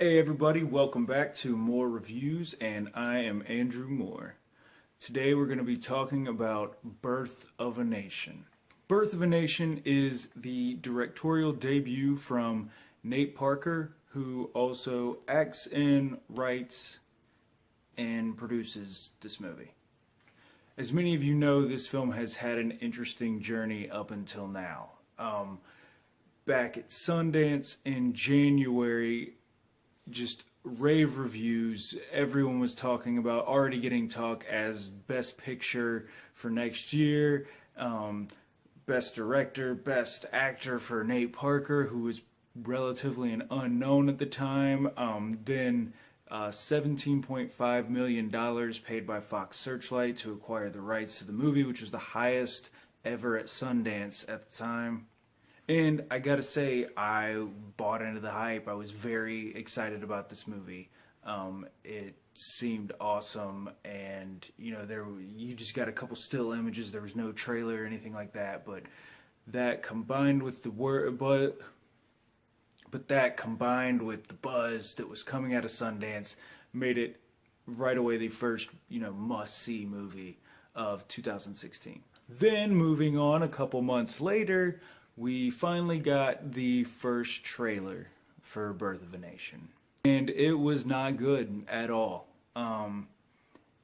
Hey everybody, welcome back to more reviews, and I am Andrew Moore. Today we're going to be talking about Birth of a Nation. Birth of a Nation is the directorial debut from Nate Parker, who also acts in, writes, and produces this movie. As many of you know, this film has had an interesting journey up until now. Back at Sundance in January, just rave reviews. Everyone was talking about, already getting talk as Best Picture for next year, Best Director, Best Actor for Nate Parker, who was relatively an unknown at the time. Then $17.5 million paid by Fox Searchlight to acquire the rights to the movie, which was the highest ever at Sundance at the time. And I gotta say, I bought into the hype. I was very excited about this movie. It seemed awesome, and you just got a couple still images. There was no trailer or anything like that, but that combined with the that combined with the buzz that was coming out of Sundance made it right away the first must-see movie of 2016. Then moving on, a couple months later, we finally got the first trailer for Birth of a Nation. And it was not good at all.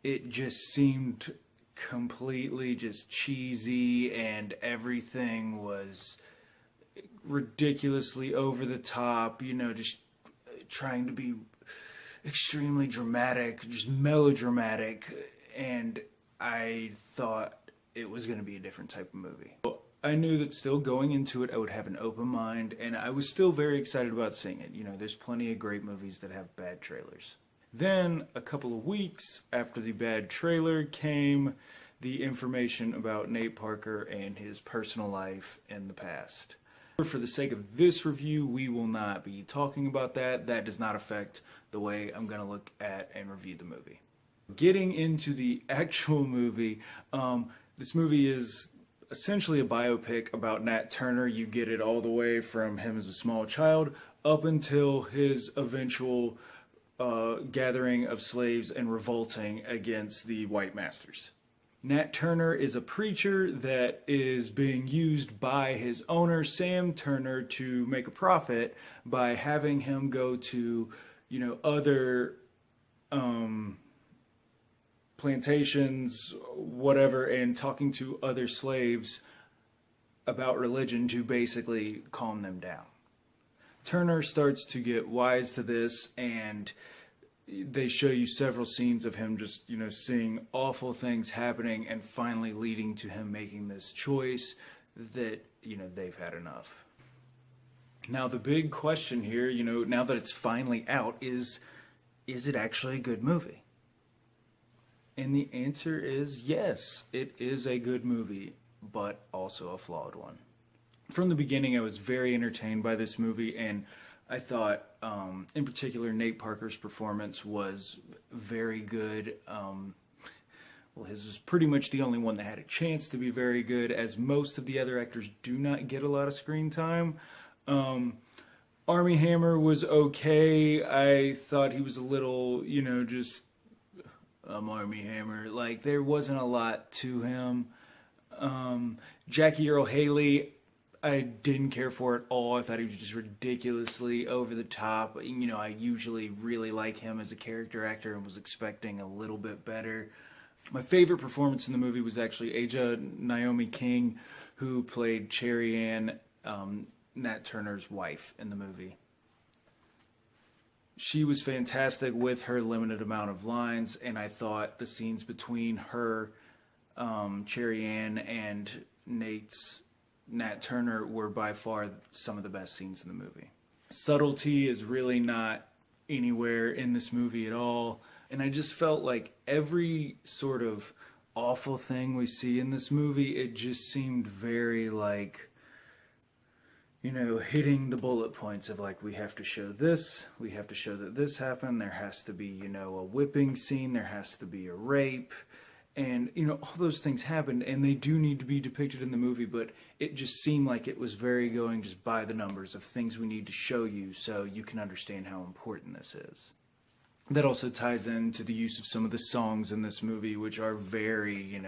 It just seemed completely just cheesy, and everything was ridiculously over the top, just trying to be extremely dramatic, just melodramatic, and I thought it was going to be a different type of movie. I knew that still going into it, I would have an open mind, and I was still very excited about seeing it. There's plenty of great movies that have bad trailers. Then, a couple of weeks after the bad trailer came the information about Nate Parker and his personal life in the past. For the sake of this review, we will not be talking about that. That does not affect the way I'm going to look at and review the movie. Getting into the actual movie, this movie is essentially a biopic about Nat Turner. You get it all the way from him as a small child up until his eventual gathering of slaves and revolting against the white masters. Nat Turner is a preacher that is being used by his owner, Sam Turner, to make a profit by having him go to, other plantations, whatever, and talking to other slaves about religion to basically calm them down. Turner starts to get wise to this, and they show you several scenes of him just, seeing awful things happening and finally leading to him making this choice that, they've had enough. Now, the big question here, now that it's finally out, is it actually a good movie? And the answer is yes, it is a good movie, but also a flawed one. From the beginning, I was very entertained by this movie, and I thought, in particular, Nate Parker's performance was very good. Well, his was pretty much the only one that had a chance to be very good, as most of the other actors do not get a lot of screen time. Armie Hammer was okay. I thought he was a little, just Armie Hammer. Like, there wasn't a lot to him. Jackie Earle Haley, I didn't care for at all. I thought he was just ridiculously over the top. I usually really like him as a character actor and was expecting a little bit better. My favorite performance in the movie was actually Aja Naomi King, who played Cherry Ann, Nat Turner's wife in the movie. She was fantastic with her limited amount of lines, and I thought the scenes between her, Cherry Ann, and Nat Turner were by far some of the best scenes in the movie. Subtlety is really not anywhere in this movie at all, and I just felt like every sort of awful thing we see in this movie, it just seemed very like, hitting the bullet points of like, we have to show this, we have to show that this happened, there has to be, a whipping scene, there has to be a rape, And, all those things happened, and they do need to be depicted in the movie, but it just seemed like it was very going just by the numbers of things we need to show you so you can understand how important this is. That also ties into the use of some of the songs in this movie, which are very,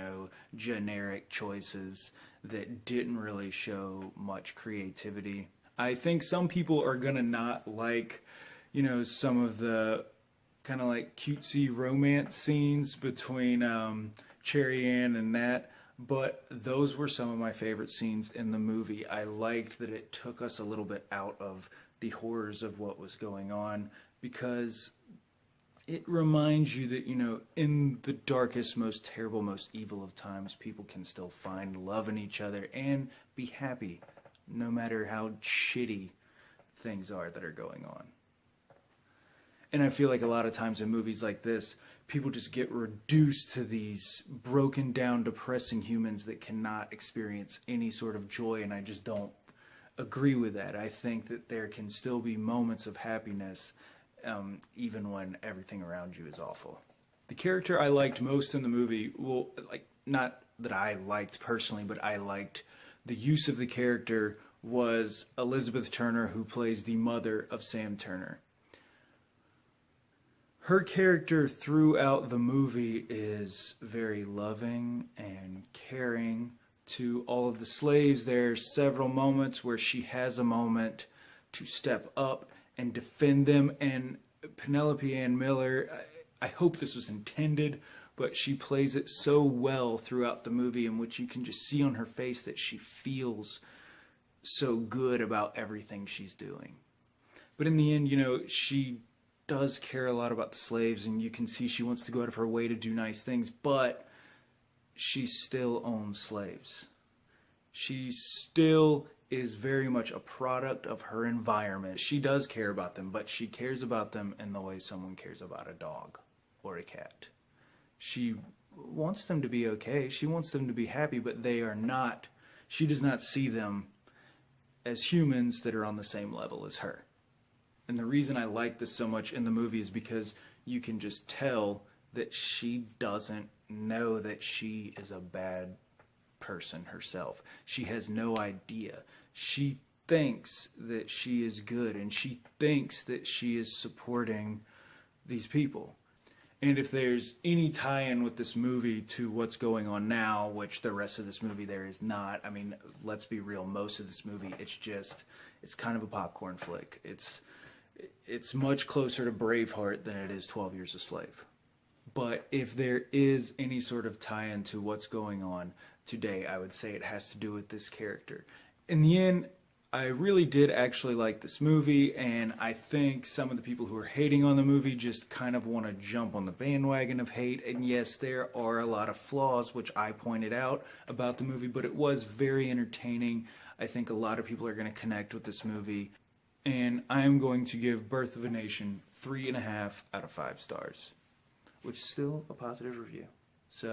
generic choices that didn't really show much creativity. I think some people are gonna not like, some of the kind of like cutesy romance scenes between Cherry Ann and Nat, but those were some of my favorite scenes in the movie. I liked that it took us a little bit out of the horrors of what was going on, because it reminds you that, in the darkest, most terrible, most evil of times, people can still find love in each other and be happy, no matter how shitty things are that are going on. And I feel like a lot of times in movies like this, people just get reduced to these broken down, depressing humans that cannot experience any sort of joy, and I just don't agree with that. I think that there can still be moments of happiness, even when everything around you is awful. The character I liked most in the movie, well, not that I liked personally, but I liked the use of the character, was Elizabeth Turner, who plays the mother of Sam Turner. Her character throughout the movie is very loving and caring to all of the slaves. There's several moments where she has a moment to step up and defend them, and Penelope Ann Miller, I hope this was intended, but she plays it so well throughout the movie, in which you can just see on her face that she feels so good about everything she's doing. But in the end, she does care a lot about the slaves, and you can see she wants to go out of her way to do nice things, but she still owns slaves. She still is very much a product of her environment. She does care about them, but she cares about them in the way someone cares about a dog or a cat. She wants them to be okay. She wants them to be happy, but they are not. She does not see them as humans that are on the same level as her. And the reason I like this so much in the movie is because you can just tell that she doesn't know that she is a bad person herself. She has no idea. She thinks that she is good, and she thinks that she is supporting these people. And if there's any tie-in with this movie to what's going on now, which the rest of this movie there is not, I mean, let's be real, most of this movie, it's kind of a popcorn flick. It's much closer to Braveheart than it is 12 Years a Slave. But if there is any sort of tie-in to what's going on today, I would say it has to do with this character. In the end, I really did actually like this movie, and I think some of the people who are hating on the movie just kind of want to jump on the bandwagon of hate. And yes, there are a lot of flaws, which I pointed out about the movie, but it was very entertaining. I think a lot of people are going to connect with this movie. And I am going to give Birth of a Nation 3.5 out of 5 stars, which is still a positive review. So